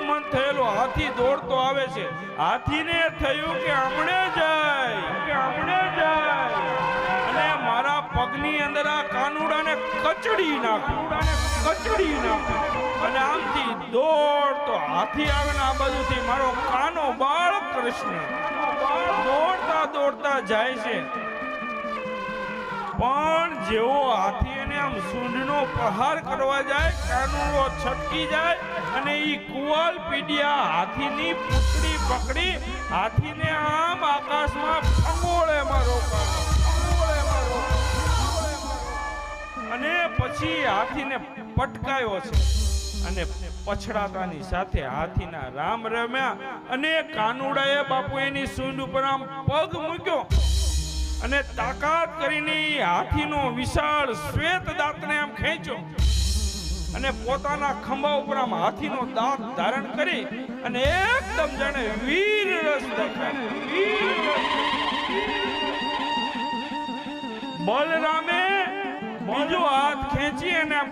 મન થયેલો હાથી દોડતો આવે છે. હાથીને થયું કે હમણે જાય અને મારા પગની અંદર આ કાનુડાને કચડી નાખું. અને આમથી દોડતો હાથી આવે ને આ બાજુથી મારો કાનો બાળ કૃષ્ણ દોડતા જાય છે. પણ જેવો હાથી એને આમ સૂંઢનો પ્રહાર કરવા જાય, કાનુડો છટકી જાય અને ઈ કુવાલ પીડિયા હાથીની પૂંછડી પકડી હાથીને આમ આકાશમાં ફંગોળે મારો કાનો. અને પછી હાથીને પટકાયો છે અને પછડાતાની સાથે હાથીના રામ રમ્યા. અને કાનુડાએ બાપુ એની સૂંઢ ઉપર આમ પગ મૂક્યો અને તાકાત કરીને હાથીનો વિશાળ શ્વેત દાંતને આમ ખેંચ્યો અને પોતાના ખંભા ઉપર આમ હાથીનો દાંત ધારણ કરી અને એકદમ જાણે વીર રસ દેખાય. બલરામે બીજો હાથ ખેંચી અને આમ